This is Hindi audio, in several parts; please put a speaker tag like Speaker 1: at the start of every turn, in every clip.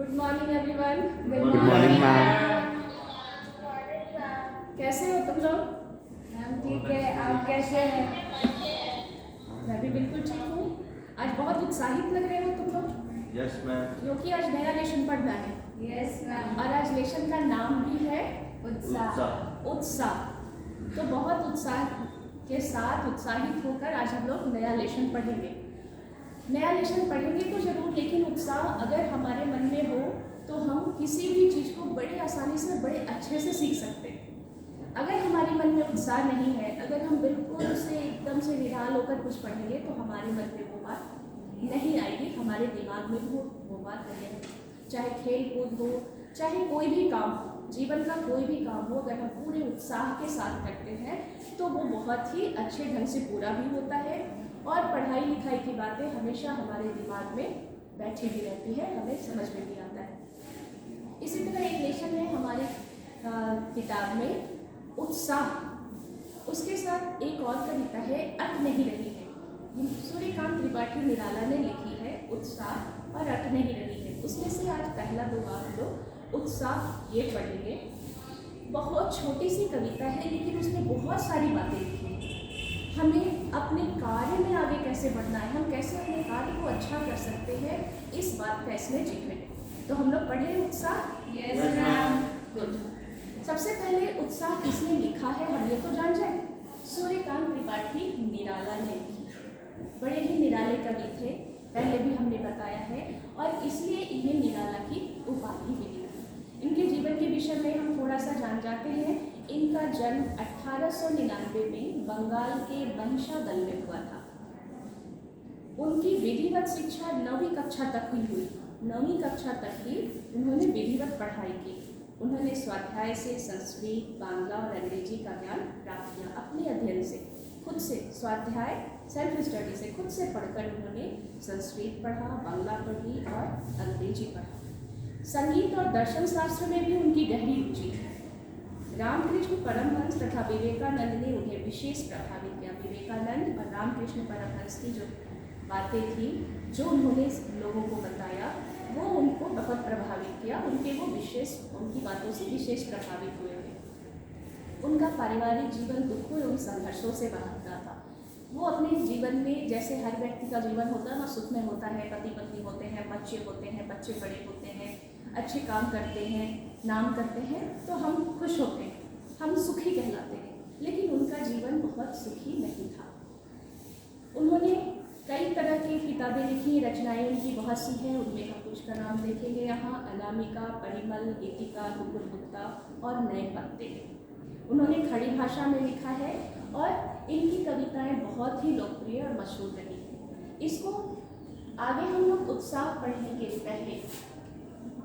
Speaker 1: Good morning everyone.
Speaker 2: Good morning ma'am.
Speaker 1: कैसे हो तुम लोग?
Speaker 3: मैम ठीक है, आप कैसे हैं?
Speaker 1: मैं भी बिल्कुल ठीक हूँ। आज बहुत उत्साहित लग रहे हो तुम लोग,
Speaker 2: यस मैम।
Speaker 1: क्योंकि आज नया लेशन पढ़ना है
Speaker 3: यस मैम।
Speaker 1: और आज लेशन का नाम भी है
Speaker 3: उत्साह।
Speaker 1: उत्साह। तो बहुत उत्साह के साथ उत्साहित होकर आज हम लोग नया लेशन पढ़ेंगे। नया लेशन पढ़ेंगे तो जरूर, लेकिन उत्साह अगर हमारे मन में हो तो हम किसी भी चीज़ को बड़े आसानी से बड़े अच्छे से सीख सकते हैं। अगर हमारे मन में उत्साह नहीं है, अगर हम बिल्कुल से एकदम से निराल होकर कुछ पढ़ेंगे तो हमारे मन में वो बात नहीं आएगी, हमारे दिमाग में वो बात नहीं आएगी। चाहे खेल कूद हो, चाहे कोई भी काम हो, जीवन का कोई भी काम हो, अगर हम पूरे उत्साह के साथ करते हैं तो वो बहुत ही अच्छे ढंग से पूरा भी होता है और पढ़ाई लिखाई की बातें हमेशा हमारे दिमाग में बैठी भी रहती है, हमें समझ में भी आता है। इसी तरह एक लेशन है हमारे किताब में उत्साह, उसके साथ एक और कविता है अट नहीं रही है। सूर्यकांत त्रिपाठी निराला ने लिखी है उत्साह और अट नहीं रही है। उसमें से आज पहला दो बार लोग उत्साह ये पढ़ेंगे। बहुत छोटी सी कविता है लेकिन उसमें बहुत सारी बातें लिखी हैं। हमें अपने कार्य में आगे कैसे बढ़ना है, हम कैसे अपने कार्य को अच्छा कर सकते हैं, इस बात का इसमें जिक्र है। तो हम लोग पढ़े उत्साह।
Speaker 3: Yes ma'am.
Speaker 1: गुड। सबसे पहले उत्साह किसने लिखा है हम ये तो जान जाए। सूर्यकांत त्रिपाठी निराला ने लिखी। बड़े ही निराले कवि थे, पहले भी हमने बताया है, और इसलिए इन्हें निराला की उपाधि मिली। इनके जीवन के विषय में हम थोड़ा सा जान जाते हैं। इनका जन्म 1899 में बंगाल के महिषादल में हुआ था। उनकी विधिवत शिक्षा 9वीं कक्षा तक ही हुई। 9वीं कक्षा तक ही उन्होंने विधिवत पढ़ाई की। उन्होंने स्वाध्याय से संस्कृत, बांग्ला और अंग्रेजी का ज्ञान प्राप्त किया। अपने अध्ययन से, खुद से स्वाध्याय, सेल्फ स्टडी से खुद से पढ़कर उन्होंने संस्कृत पढ़ा, बांग्ला पढ़ी और अंग्रेजी पढ़ा। संगीत और दर्शन शास्त्र में भी उनकी गहरी रुचि है। रामकृष्ण परमहंस तथा विवेकानंद ने उन्हें विशेष प्रभावित किया। विवेकानंद और रामकृष्ण परमहंस की जो बातें थी, जो उन्होंने लोगों को बताया, वो उनको बहुत प्रभावित किया। उनकी बातों से विशेष प्रभावित हुए थे। उनका पारिवारिक जीवन दुखों एवं संघर्षों से भरा था। वो अपने जीवन में, जैसे हर व्यक्ति का जीवन होता है ना, सुख में होता है, पति पत्नी होते हैं, बच्चे होते हैं, बच्चे बड़े होते हैं, अच्छे काम करते हैं, नाम करते हैं, तो हम खुश होते हैं, हम सुखी कहलाते हैं। लेकिन उनका जीवन बहुत सुखी नहीं था। उन्होंने कई तरह की किताबें लिखी, रचनाएं उनकी बहुत सी हैं। उनमें हम कुछ का नाम देखेंगे यहाँ। अनामिका, परिमल, गीतिका, कुकुरमुक्ता और नए पत्ते। उन्होंने खड़ी भाषा में लिखा है और इनकी कविताएं बहुत ही लोकप्रिय और मशहूर रही। इसको आगे हम लोग उत्साह पढ़ने के पहले,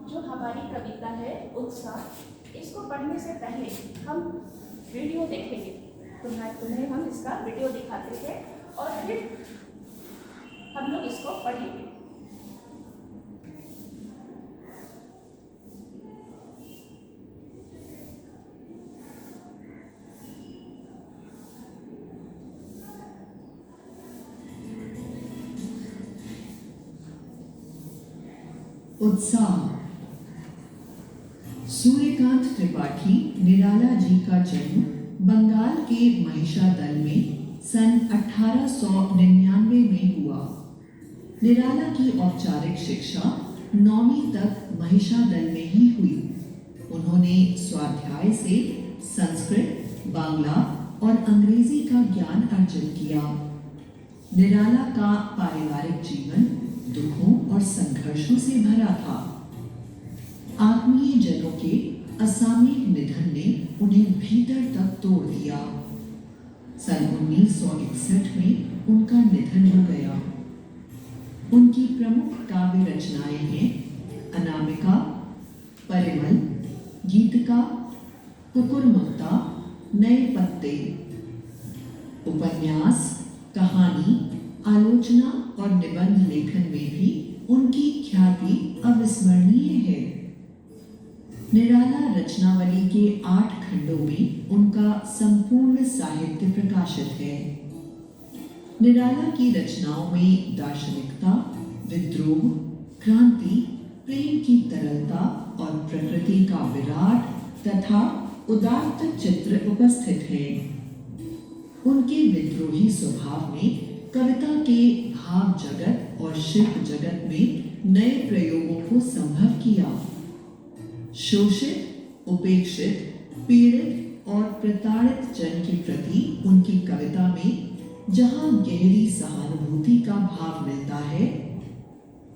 Speaker 1: जो हमारी कविता है उत्साह, इसको पढ़ने से पहले हम वीडियो देखेंगे। तुम्हें हम इसका वीडियो दिखाते हैं और फिर हम लोग इसको पढ़ेंगे।
Speaker 4: उत्साह। सूर्यकांत त्रिपाठी निराला जी का जन्म बंगाल के महिषादल में सन 1899 में हुआ। निराला की औपचारिक शिक्षा 9वीं तक महिषादल में ही हुई। उन्होंने स्वाध्याय से संस्कृत, बांग्ला और अंग्रेजी का ज्ञान अर्जन किया। निराला का पारिवारिक जीवन दुखों और संघर्षों से भरा था। आत्मीय जनों के असामयिक निधन ने उन्हें भीतर तक तोड़ दिया। सन 1961 में उनका निधन हो गया। उनकी प्रमुख काव्य रचनाएं हैं अनामिका, परिमल, गीतिका, कुकुरमुक्ता, नए पत्ते। उपन्यास, कहानी, आलोचना और निबंध लेखन में भी उनकी ख्याति अविस्मरणीय है। निराला रचनावली के 8 खंडों में उनका संपूर्ण साहित्य प्रकाशित है। निराला की रचनाओं में दार्शनिकता, विद्रोह, क्रांति, प्रेम की तरलता और प्रकृति का विराट तथा उदात्त चित्र उपस्थित है। उनके विद्रोही स्वभाव ने कविता के भाव जगत और शिल्प जगत में नए प्रयोगों को संभव किया। शोषित, उपेक्षित, पीड़ित और प्रताड़ित जन के प्रति उनकी कविता में जहां गहरी सहानुभूति का भाव मिलता है,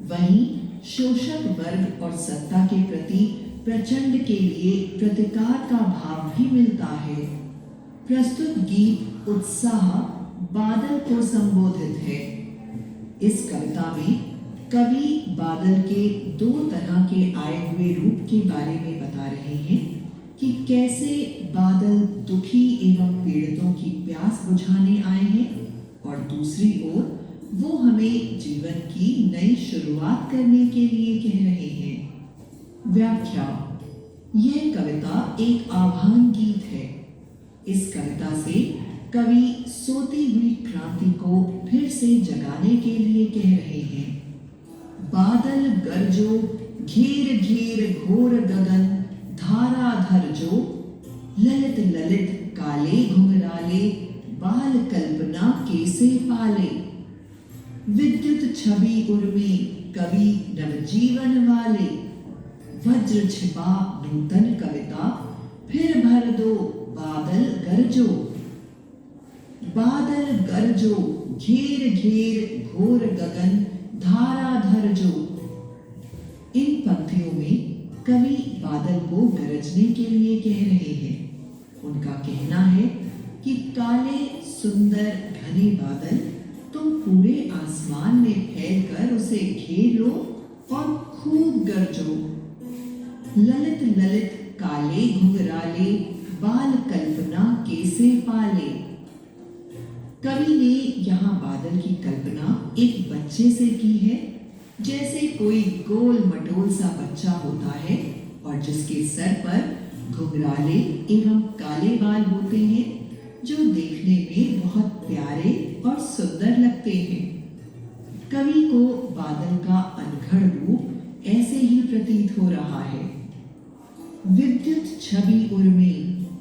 Speaker 4: वहीं शोषक वर्ग और सत्ता के प्रति प्रचंड के लिए प्रतिकार का भाव भी मिलता है। प्रस्तुत गीत उत्साह बादल को संबोधित है। इस कविता में कवि बादल के दो तरह के आए हुए रूप के बारे में बता रहे हैं कि कैसे बादल दुखी एवं पीड़ितों की प्यास बुझाने आए हैं, और दूसरी ओर वो हमें जीवन की नई शुरुआत करने के लिए कह रहे हैं। व्याख्या: यह कविता एक आह्वान गीत है। इस कविता से कवि सोती हुई क्रांति को फिर से जगाने के लिए कह रहे हैं। बादल गरजो, घेर घेर घोर गगन, धाराधर जो, ललित ललित काले घुंघराले, बाल कल्पना कैसे पाले। विद्युत छवि उर्मी, कवि नवजीवन वाले, वज्र छिपा नूतन कविता, फिर भर दो बादल गरजो। बादल गरजो, घेर घेर घोर गगन, धाराधर जो। इन पंक्तियों में कवि बादल को गरजने के लिए कह रहे हैं। उनका कहना है कि काले सुंदर घने बादल तुम पूरे आसमान में फैलकर उसे घेर लो और खूब गरजो। ललित ललित काले घुंघराले, बाल कल्पना कैसे पाले। कवि ने यहाँ बादल की कल्पना एक बच्चे से की है, जैसे कोई गोल मटोल सा बच्चा होता है और जिसके सर पर घुंघराले एवं काले बाल होते हैं, जो देखने में बहुत प्यारे और सुंदर लगते हैं। कवि को बादल का अनघड़ रूप ऐसे ही प्रतीत हो रहा है। विद्युत छवि उर्मी,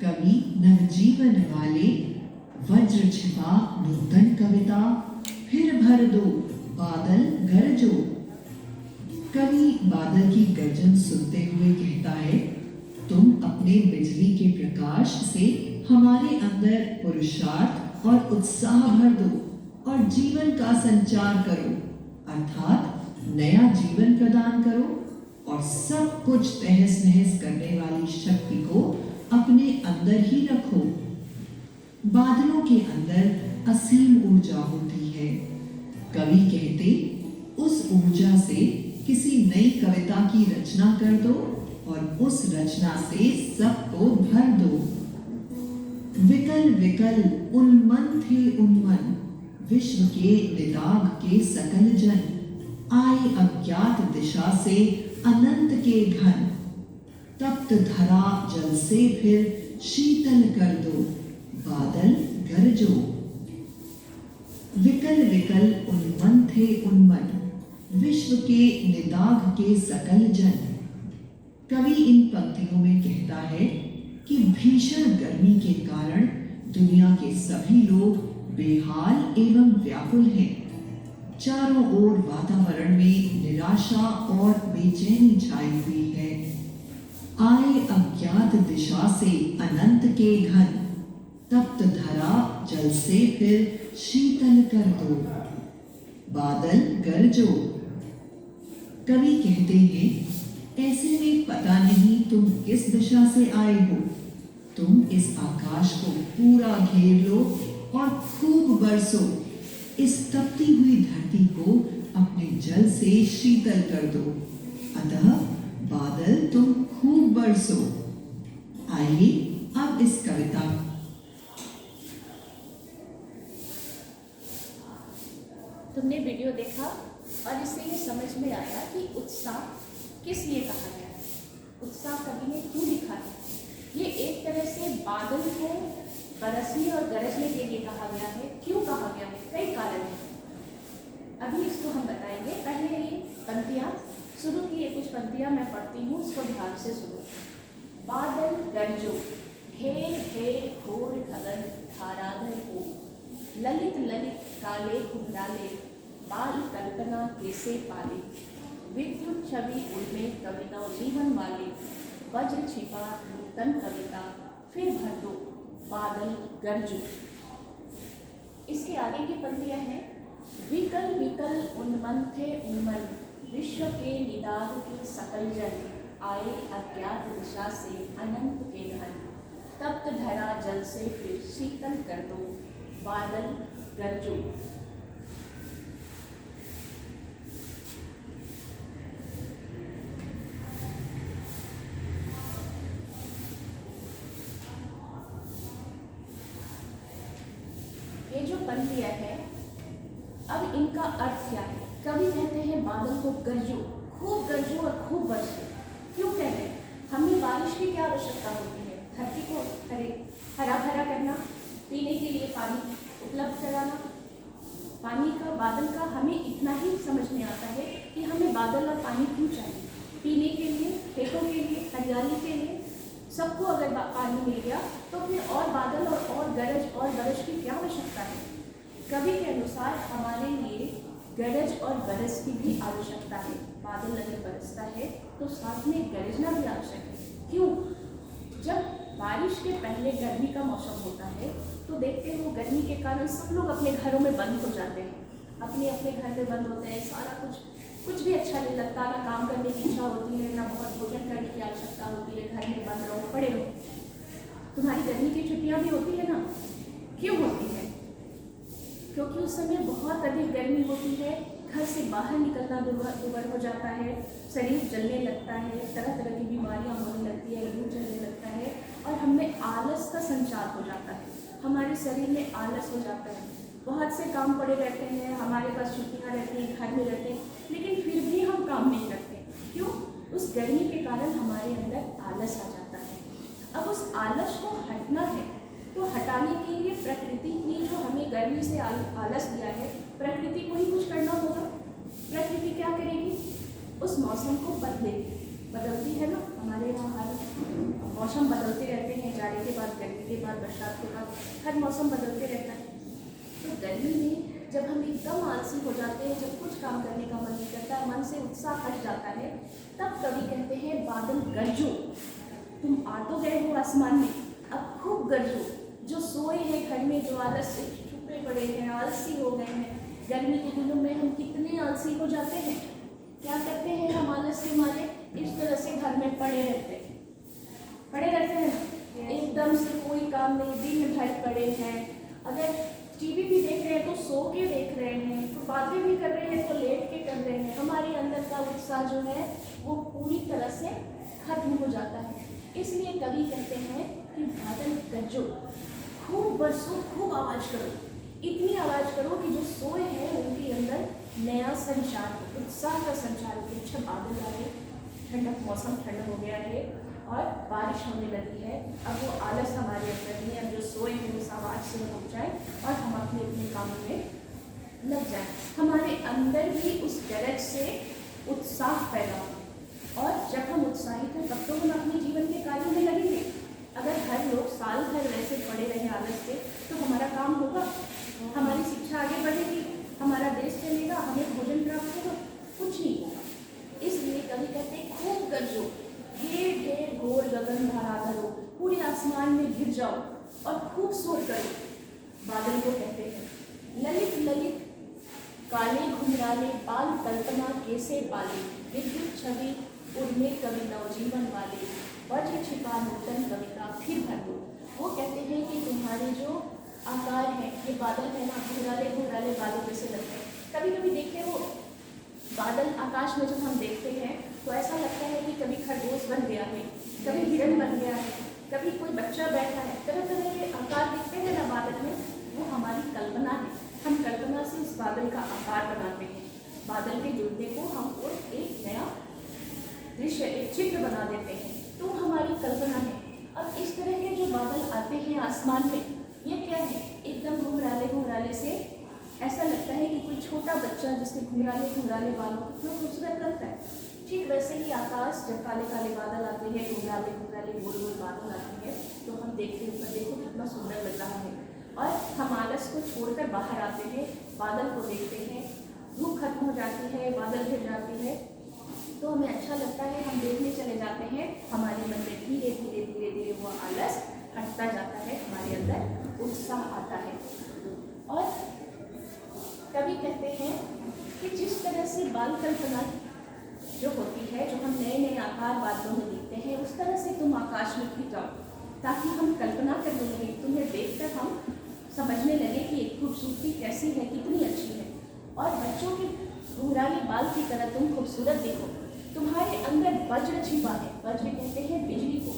Speaker 4: कवि नवजीवन वाले, वज्र छिपा नूतन कविता, फिर भर दो बादल गरजो। कवि बादल की गर्जन सुनते हुए कहता है, तुम अपने बिजली के प्रकाश से हमारे अंदर पुरुषार्थ और उत्साह भर दो और जीवन का संचार करो, अर्थात नया जीवन प्रदान करो और सब कुछ तहस नहस करने वाली शक्ति को अपने अंदर ही रखो। बादलों के अंदर असीम ऊर्जा होती है। कवि कहते, उस ऊर्जा से किसी नई कविता की रचना कर दो और उस रचना से सबको भर दो। विकल विकल उन्मन थे उन्मन, विश्व के निदाघ के सकल जन, आए अज्ञात दिशा से अनंत के घन, तप्त धरा जल से फिर शीतल कर दो, बादल गरजो। विकल विकल उन्मन थे उन्मन, विश्व के निदाघ के सकल जन। कवि इन पंक्तियों में कहता है कि भीषण गर्मी के कारण दुनिया के सभी लोग बेहाल एवं व्याकुल हैं। चारों ओर वातावरण में निराशा और बेचैनी छाई हुई है। आए अज्ञात दिशा से अनंत के घन, तप्त धरा जल से फिर शीतल कर दो, बादल गरजो। कवि कहते हैं, ऐसे में पता नहीं तुम किस दिशा से आए हो, तुम इस आकाश को पूरा घेर लो और खूब बरसो, इस तपती हुई धरती को अपने जल से शीतल कर दो, अतः बादल तुम खूब बरसो। आइए अब इस कविता
Speaker 1: तुमने वीडियो देखा और इससे ये समझ में आया कि उत्साह किस लिए कहा गया है, उत्साह कवि ने क्यों लिखा है। ये एक तरह से बादल को बरसने और गरजने के लिए कहा गया है। क्यों कहा गया है, कई कारण हैं। अभी इसको हम बताएंगे। पहले ये पंक्तियाँ शुरू की ये कुछ पंक्तियाँ मैं पढ़ती हूँ, उसको ध्यान से सुनो। बादल गरजो, घेर घेर घोर गगन धाराधर हो, ललित ललित काले घुंघराले, बाल कल्पना कैसे पाले, विद्युत छवि उनमें कविता जीवन वाले, वज्र छिपा नूतन कविता, फिर भर दो बादल गरजो। इसके आगे की पंक्तियाँ हैं। विकल विकल उन्मन्थे उन्मन, विश्व के निदाग के सकल जन, आए अज्ञात दिशा से अनंत के घन, तप्त धरा जल से फिर शीतल कर दो बादल गरजो। ये जो पंक्तियाँ है, अब इनका अर्थ क्या है? कवि कहते हैं बादल को गरजो, खूब गरजो और खूब बरसो। क्यों कहते हैं? हमें बारिश की क्या आवश्यकता होती है? धरती को हरा भरा करना, पीने के लिए पानी उपलब्ध कराना। पानी का, बादल का हमें इतना ही समझ में आता है कि हमें बादल और पानी क्यों चाहिए। पीने के लिए, खेतों के लिए, हरियाली के लिए, सबको अगर पानी मिल गया तो फिर और बादल और गरज और बरस की क्या आवश्यकता है? कवि के अनुसार हमारे लिए गरज और बरस की भी आवश्यकता है। बादल अगर बरसता है तो साथ में गरजना भी आवश्यक है। क्यों? जब बारिश के पहले गर्मी का मौसम होता है तो देखते हो गर्मी के कारण सब लोग अपने घरों में बंद हो जाते हैं, अपने अपने घर में बंद होते हैं। सारा कुछ भी अच्छा नहीं लगता, ना काम करने की इच्छा होती है, ना बहुत भोजन करने की आवश्यकता होती है। घर में बंद रहो, पड़े रहो। तुम्हारी गर्मी की छुट्टियाँ भी होती है ना? क्यों होती है? क्योंकि उस समय बहुत अधिक गर्मी होती है, घर से बाहर निकलना दुर्भर हो जाता है, शरीर जलने लगता है, तरह तरह की बीमारियां होने लगती है, लू चलने लगता है और हमें आलस का संचार हो जाता है। हमारे शरीर में आलस हो जाता है। बहुत से काम पड़े रहते हैं, हमारे पास छुट्टियां रहती हैं, घर में रहते हैं, लेकिन फिर भी हम काम नहीं करते। क्यों? उस गर्मी के कारण हमारे अंदर आलस आ जाता है। अब उस आलस को हटना है तो हटाने के लिए प्रकृति ने जो हमें गर्मी से आलस दिया है, प्रकृति को ही कुछ करना होगा। प्रकृति क्या करेगी? उस मौसम को बदलती है ना। हमारे यहाँ हर मौसम बदलते रहते हैं, जाड़े के बाद गर्मी के बाद बरसात के बाद हर मौसम बदलते रहता है। तो गर्मी में जब हम एकदम आलसी हो जाते हैं, जब कुछ काम करने का मन नहीं करता, मन से उत्साह हट जाता है, तब कवि कहते हैं बादल गरजो। तुम आ तो गए हो आसमान में, अब खूब गरजो। जो सोए हैं घर में, जो आलस से छुपे पड़े हैं, आलसी हो गए हैं। गर्मी के दिनों में हम कितने आलसी हो जाते हैं। क्या करते हैं हम आलस के मारे? इस तरह से घर में पड़े रहते हैं, एकदम से कोई काम नहीं, दिन भर पड़े हैं। अगर टीवी भी देख रहे हैं तो सो के देख रहे हैं, तो बातें भी कर रहे हैं तो लेट के कर रहे हैं। हमारे अंदर का उत्साह जो है वो पूरी तरह से खत्म हो जाता है। इसलिए कवि कहते हैं कि बादल गरजो, खूब बरसो, खूब आवाज़ करो। इतनी आवाज़ करो कि जो सोए हैं उनके अंदर नया संचार हो, उत्साह का संचार हो। अच्छा बादल आ गए, ठंडक, मौसम ठंडा हो गया है और बारिश होने लगी है। अब वो आलस हमारे अंदर नहीं, अब जो सोए हैं उस आवाज़ से उठ जाए और हम अपने अपने कामों में लग जाए। हमारे अंदर भी उस गरज से उत्साह पैदा हो और जब हम उत्साहित हैं तब तो हम अपने जीवन के कार्यों में लगेंगे। अगर हर लोग साल भर वैसे पड़े रहे आलस से तो हमारा काम होगा, हमारी शिक्षा आगे बढ़ेगी, हमारा देश चलेगा, हमें भोजन प्राप्त होगा? कुछ नहीं होगा। इसलिए कवि कहते हैं खूब गरजो, ढेर ढेर घोर गगन धाराधर हो, पूरे आसमान में गिर जाओ और खूब शोर करो। बादल को कहते हैं ललित ललित काले घुंघराले, बाल कल्पना कैसे पाले, विद्युत छवि उर्मे कवि नवजीवन वाले, वज्र छिपा नूतन कविता फिर भर दो। वो कहते हैं कि तुम्हारे जो आकार है, ये बादल है ना, घुंघराले घुंघराले बादल जैसे लगते हैं। कभी कभी देखते हो बादल आकाश में जब हम देखते हैं तो ऐसा लगता है कि कभी खरगोश बन गया है, कभी हिरण बन गया है, कभी कोई बच्चा बैठा है। तरह तरह के आकार दिखते हैं ना बादल में, वो हमारी कल्पना है। हम कल्पना से उस बादल का आकार बनाते हैं। बादल के जुड़ने को हम एक नया दृश्य, एक चित्र बना देते हैं, तो हमारी कल्पना है। अब इस तरह के जो बादल आते हैं आसमान में, ये क्या है? एकदम घुंघराले घुंघराले से ऐसा लगता है कि कोई छोटा बच्चा जिसके घुंघराले घुंघराले बालों कितना खूबसूरत लगता है। ठीक वैसे ही आकाश जब काले काले बादल आते हैं, घुंघराले घुंघराले गोल गोल बादल आते हैं, तो हम देखते हैं ऊपर, देखो कितना सुंदर लग रहा है। और हम आलस को छोड़कर बाहर आते हैं, बादल को देखते हैं, धूप खत्म हो जाती है, बादल घिर जाती है, तो हमें अच्छा लगता है, हम देखने चले जाते हैं। हमारे मन में धीरे धीरे धीरे धीरे वो आलस हटता जाता है, हमारे अंदर उत्साह आता है। और कभी कहते हैं कि जिस तरह से बाल कल्पना जो होती है, जो हम नए नए आकार बादलों में देखते हैं, उस तरह से तुम आकाश में खिंच जाओ, ताकि हम कल्पना करने लगे, तुम्हें देखकर हम समझने लगे कि एक खूबसूरती कैसी है, कितनी अच्छी है। और बच्चों के घुंघराले बाल की तरह तुम खूबसूरत देखो। तुम्हारे अंदर वज्र छिपा है, वज्र कहते हैं बिजली को।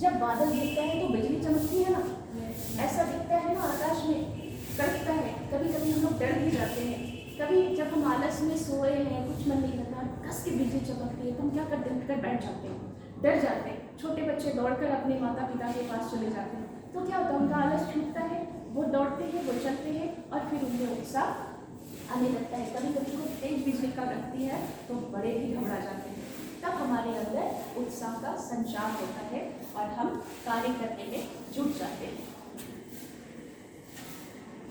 Speaker 1: जब बादल दिखता है तो बिजली चमकती है ना, ऐसा दिखता है ना आकाश में, कड़कता है। कभी कभी हम लोग डर भी जाते हैं, कभी जब हम आलस में सोए हैं, कुछ मन नहीं लगा, कस के बिजली चमकती है, तो हम क्या करते हैं, उठकर बैठ जाते हैं, डर जाते हैं। छोटे बच्चे दौड़कर अपने माता पिता के पास चले जाते हैं, तो क्या होता है, उनका आलस छूटता है, वो दौड़ते हैं, वो चलते हैं, और फिर उनमें उत्साह आने लगता है। कभी कभी खूब तेज बिजली का लगती है तो बड़े भी घबरा जाते हैं, तब हमारे अंदर उत्साह का संचार होता है और हम कार्य करने में जुट जाते हैं।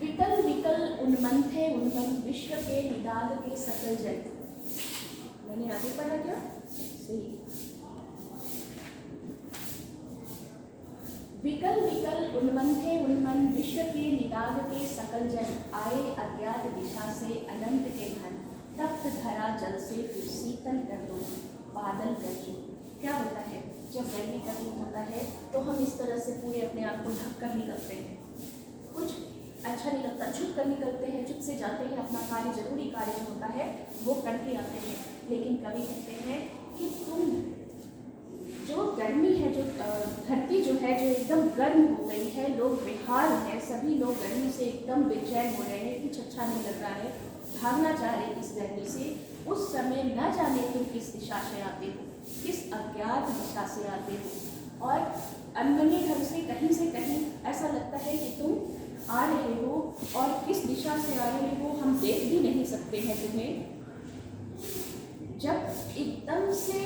Speaker 1: विकल विकल उन्मंथे उन्मंत विश्व के निदान के सकल जन। मैंने आगे पढ़ा क्या? सही। विकल विकल उन्मंथे उन्मंत विश्व के निदान के सकल जन, आए अज्ञात दिशा से अनंत के घन, तप्त धरा जल से फिर शीतल कर दो, बादल गरजो। क्या होता है, जब गर्मी का दिन होता है तो हम इस तरह से पूरे अपने आप को ढक कर निकलते हैं, कुछ अच्छा नहीं लगता, छुप कर निकलते हैं, चुप से जाते हैं, अपना कार्य, जरूरी कार्य जो होता है वो करके आते हैं। लेकिन कभी कहते हैं कि तुम जो गर्मी है, जो धरती जो है, जो एकदम गर्म हो गई है, लोग बेहाल हैं, सभी लोग गर्मी से एकदम बेचैन हो रहे हैं, कुछ अच्छा नहीं लग रहा है, भागना चाह रहे हैं इस गर्मी से। उस समय न जाने तुम किस दिशा से आते हो, किस अज्ञात दिशा से आते हो, और अनमने ढंग से कहीं ऐसा लगता है कि तुम आ रहे हो, और किस दिशा से आ रहे हो हम देख भी नहीं सकते हैं तुम्हें। जब एकदम से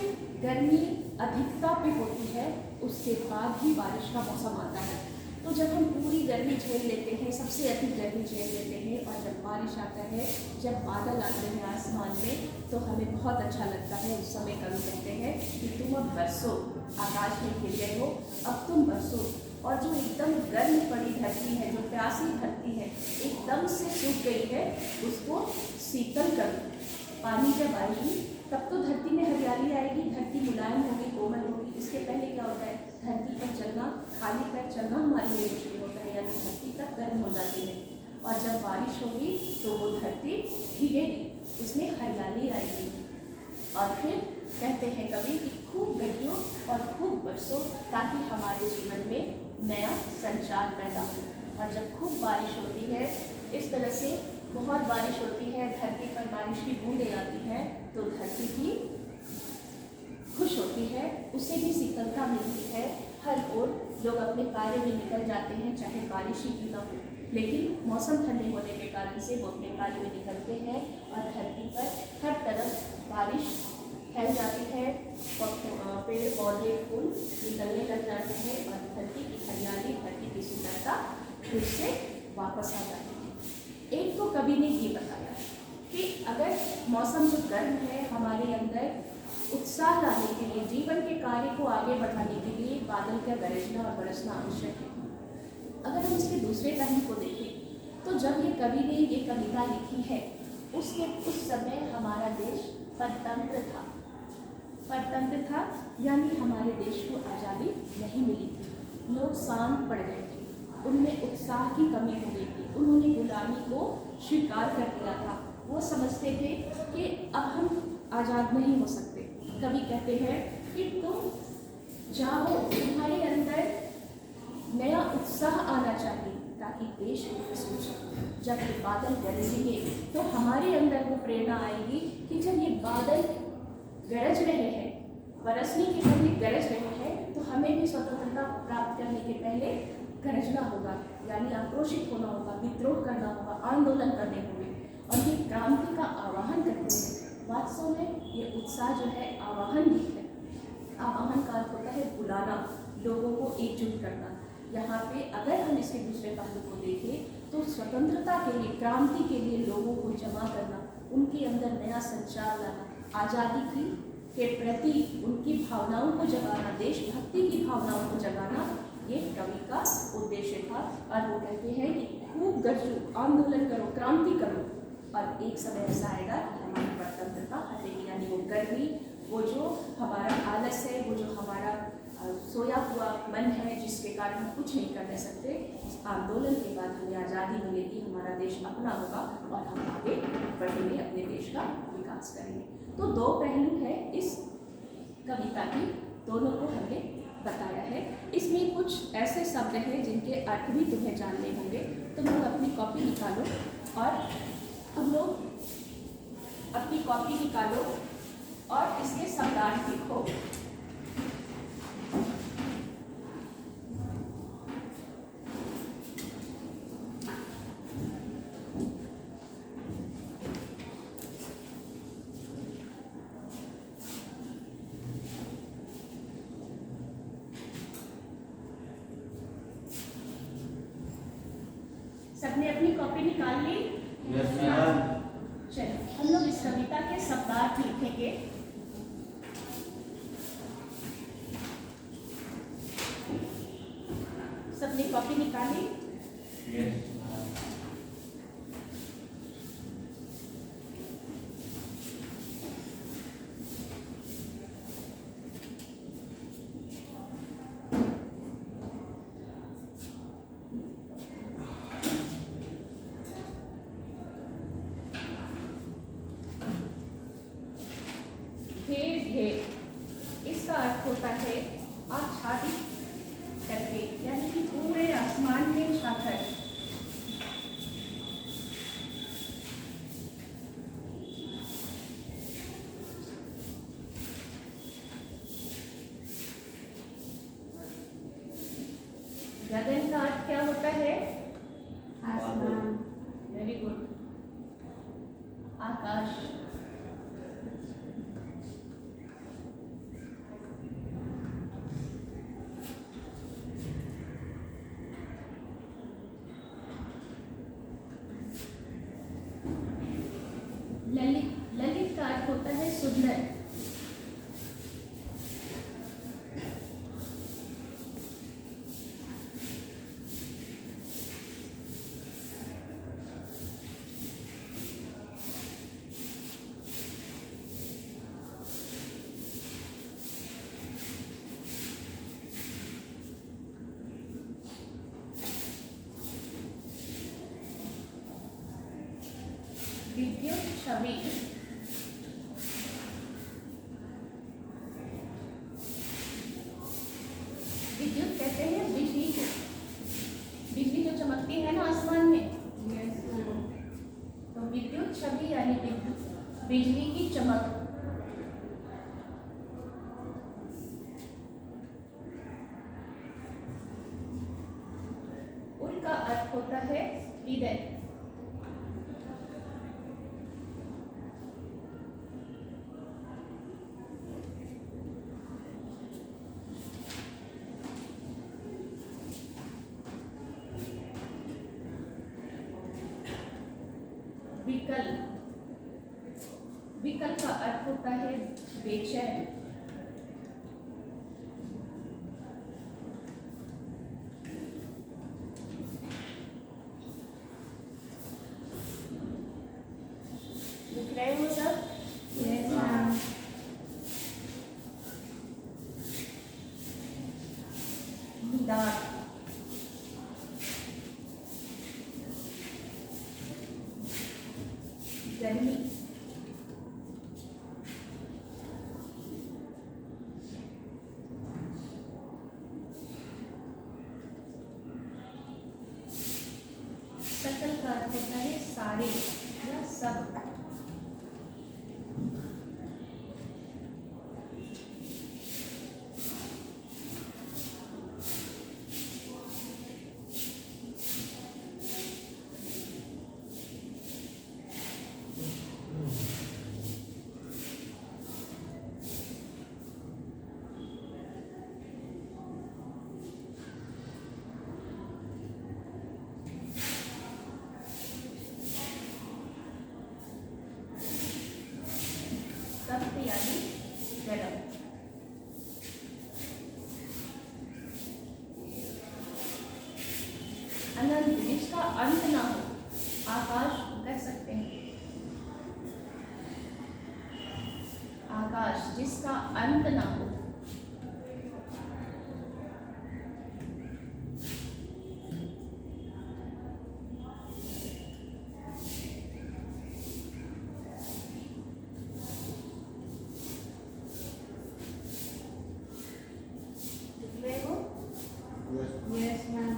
Speaker 1: गर्मी अधिकता पे होती है, उसके बाद ही बारिश का मौसम आता है। तो जब हम पूरी गर्मी झेल लेते हैं, सबसे अधिक गर्मी झेल लेते हैं, और जब बारिश आता है, जब बादल आते हैं आसमान में, तो हमें बहुत अच्छा लगता है। उस समय कवि कहते हैं कि तुम अब बरसो, आकाश में घिर गए हो, अब तुम बरसो। और जो एकदम गर्म पड़ी धरती है, जो प्यासी धरती है, एकदम से सूख गई है, उसको शीतल कर दो। पानी जब आएगी तब तो धरती में हरियाली आएगी, धरती मुलायम होगी, कोमल होगी। इसके पहले क्या होता है, धरती पर चलना, खाली पैर चलना हमारे लिए मुश्किल होता है, यानी धरती तक गर्म हो जाती है। और जब बारिश होगी तो वो धरती भीगेगी, उसमें हरियाली आएगी। और फिर कहते हैं कभी कि खूब गहियो और खूब बरसो, ताकि हमारे जीवन में नया संचार पैदा हो। और जब खूब बारिश होती है, इस तरह से बहुत बारिश होती है, धरती पर बारिश की बूंदें आती हैं, तो धरती भी खुश होती है, उसे भी शीतलता मिलती है। हर ओर लोग अपने कार्य में निकल जाते हैं, चाहे बारिश ही क्यों न हो, लेकिन मौसम ठंडे होने के कारण से वो अपने कार्य में निकलते हैं, और धरती पर हर तरफ बारिश फैल जाती है, पेड़ पौधे फूल निकलने लग जाते हैं, और धरती की हरियाली, धरती की सुंदरता फिर से वापस आ जाती है। एक तो कवि ने ये बताया कि अगर मौसम जो गर्म है, हमारे अंदर उत्साह लाने के लिए, जीवन के कार्य को आगे बढ़ाने के लिए बादल का गरजना और बरसना आवश्यक है। अगर हम इसके दूसरे पहलू को देखें, तो जब ये कवि ने ये कविता लिखी है, उस समय हमारा देश परतंत्र था। परतंत्र था यानी हमारे देश को आज़ादी नहीं मिली थी, लोग शांत पड़ गए थे, उनमें उत्साह की कमी हो गई थी, उन्होंने गुलामी को स्वीकार कर लिया था। वो समझते थे कि अब हम आज़ाद नहीं हो सकते। कवि कहते हैं कि तुम जाओ, तुम्हारे अंदर नया उत्साह आना चाहिए, ताकि देश विकसित हो। जब ये बादल गरजेंगे तो हमारे अंदर वो प्रेरणा आएगी कि जब ये बादल गरज रहे हैं, बरसने के पहले गरज रहे हैं, तो हमें भी स्वतंत्रता प्राप्त करने के पहले गरजना होगा, यानी आक्रोशित होना होगा, विद्रोह करना होगा, आंदोलन करने होंगे। और ये क्रांति का आह्वान करते हैं। वास्तव में ये उत्साह जो है आवाहन गीत है। आवाहन का अर्थ होता है बुलाना, लोगों को एकजुट करना। यहाँ पे अगर हम इसके दूसरे पहलू को देखें तो स्वतंत्रता के लिए, क्रांति के लिए लोगों को जमा करना, उनके अंदर नया संचार लाना, आज़ादी की के प्रति उनकी भावनाओं को जगाना, देशभक्ति की भावनाओं को जगाना, ये कवि का उद्देश्य था। और वो कहते हैं कि खूब गरजो, आंदोलन करो, क्रांति करो, और एक समय ऐसा आएगा कि हमारी स्वतंत्रता हटेगी। यानी वो गर्मी, वो जो हमारा आलस है, वो जो हमारा सोया हुआ मन है जिसके कारण हम कुछ नहीं कर सकते, इस आंदोलन के बाद हमें आज़ादी मिलेगी, हमारा देश अपना होगा और हम आगे बढ़ेंगे, अपने देश का विकास करेंगे। तो दो पहलू है इस कविता की, दोनों को हमने बताया है। इसमें कुछ ऐसे शब्द हैं जिनके अर्थ भी तुम्हें जानने होंगे। तुम लोग अपनी कॉपी निकालो और तुम लोग अपनी कॉपी निकालो और इसके शब्दार्थ लिखो। सबने अपनी कॉपी निकाल ली?
Speaker 3: Yes ma'am.
Speaker 1: चलो हम लोग इस कविता के शब्दार्थ लिखेंगे। सबने कॉपी निकाली?
Speaker 3: Yes ma'am.
Speaker 1: ढेर ढेर, इसका अर्थ होता है आच्छादित करके, यानी कि पूरे आसमान में छाकर। गगन का अर्थ क्या होता है?
Speaker 3: आसमान।
Speaker 1: वेरी गुड, आकाश। ललित, ललित का अर्थ होता है सुंदर। विद्युत छवि, विद्युत कहते हैं बिजली को, बिजली जो चमकती है ना आसमान में।
Speaker 3: Yes ma'am.
Speaker 1: तो विद्युत छवि यानी बिजली की चमक। उनका अर्थ होता है हृदय। विकल, विकल का अर्थ होता है बेचैन। लिख रहे हो सब?
Speaker 3: Yes ma'am.
Speaker 1: निदान, गर्मी, सकल का अर्थ होता है सारे या सब। अंत ना हो। आकाश कर सकते हैं, आकाश जिसका अंत ना हो।
Speaker 3: Yes, ma'am.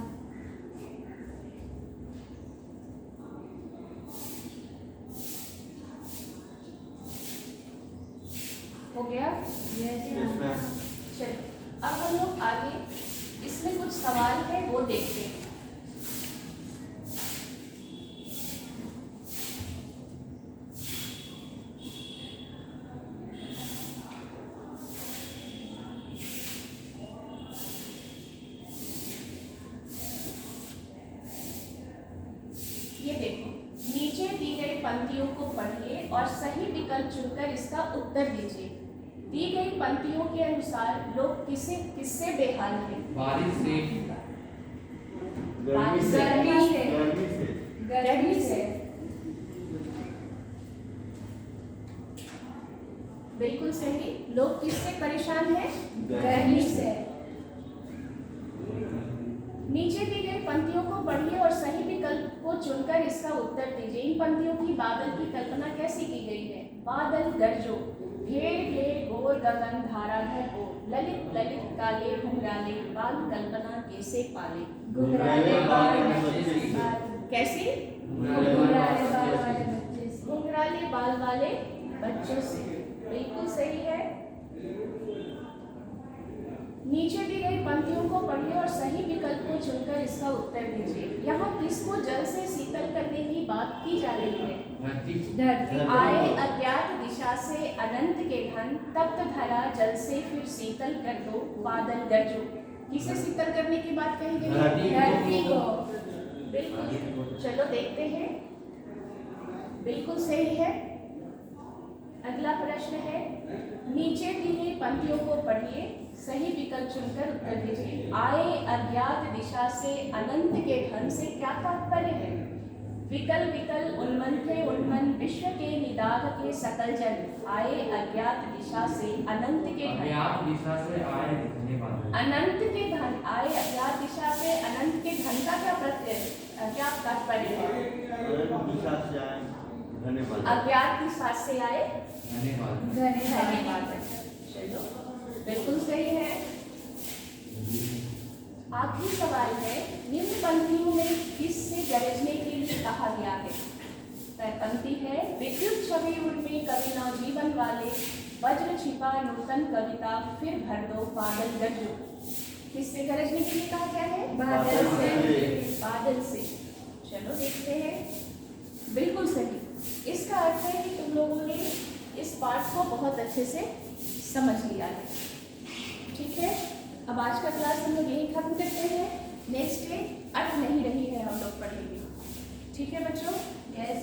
Speaker 1: हो गया?
Speaker 3: Yes,
Speaker 2: Yes,
Speaker 3: ma'am.
Speaker 2: ma'am.
Speaker 1: चलो अब हम लोग आगे इसमें कुछ सवाल है वो देखते हैं। ये देखो, नीचे दी गई पंक्तियों को पढ़िए और सही विकल्प चुनकर इसका उत्तर दीजिए। दी गई पंक्तियों के अनुसार लोग किससे बेहाल हैं?
Speaker 5: बारिश से,
Speaker 2: गर्मी से,
Speaker 1: गर्मी से।
Speaker 2: गर्मी से,
Speaker 1: गर्मी से। बिल्कुल सही। लोग किससे परेशान हैं? गर्मी से। नीचे दी गई पंक्तियों को पढ़िए और सही विकल्प को चुनकर इसका उत्तर दीजिए। इन पंक्तियों की बादल की कल्पना कैसे की गई है? बादल गरजो, ढेर ढेर गोर गगन धाराधर हो, ललित ललित काले घुंघराले बाल कल्पना कैसे पाले।
Speaker 2: घुंघराले बाल बच्चे से।
Speaker 1: कैसे?
Speaker 3: घुंघराले बाल वाले बच्चे से।
Speaker 1: घुंघराले बाल वाले बच्चों से। बिल्कुल सही है। नीचे दी गई पंक्तियों को पढ़िए और सही विकल्प को चुनकर इसका उत्तर दीजिए। यहाँ किसको जल से शीतल करने की बात की जा रही है?
Speaker 3: धरती।
Speaker 1: आए अज्ञात दिशा से अनंत के घन, तप्त धरा जल से फिर शीतल कर दो बादल गरजो। किसे शीतल करने की बात कही गई है? धरती को। बिल्कुल। चलो देखते हैं। बिल्कुल सही है। अगला प्रश्न है, नीचे दी गई पंक्तियों को पढ़िए, सही विकल्प चुनकर उत्तर दीजिए। आए अज्ञात दिशा से अनंत के घन से क्या तात्पर्य है? विकल विकल उन्मन थे उन्मन विश्व के निदाघ के सकल जन, आए अज्ञात दिशा से अनंत के घन।
Speaker 5: अज्ञात दिशा से आए धन्यवाद।
Speaker 1: अनंत के घन, आए अज्ञात दिशा से अनंत के घन का क्या प्रत्यय, क्या तात्पर्य है?
Speaker 2: दिशा से आए धन्यवाद।
Speaker 1: अज्ञात दिशा से आए
Speaker 5: धन्यवाद।
Speaker 1: धन्यवाद। चलो बिल्कुल सही है। आखिरी सवाल है, निम्न पंक्तियों में किससे गरजने के लिए कहा गया है? पंक्ति है, विद्युत छवि उर्मी कवि नव जीवन वाले, वज्र छिपा नूतन कविता फिर भर दो बादल गरजो। किससे गरजने के लिए कहा गया है?
Speaker 3: बादल से।
Speaker 1: बादल से। चलो देखते हैं। बिल्कुल सही। इसका अर्थ है कि तुम लोगों ने इस पाठ को बहुत अच्छे से समझ लिया है। ठीक है, अब आज का क्लास हम लोग यही खत्म करते हैं। नेक्स्ट डे अर्थ नहीं रही है हम लोग पढ़ेंगे। ठीक है बच्चों?
Speaker 3: Yes,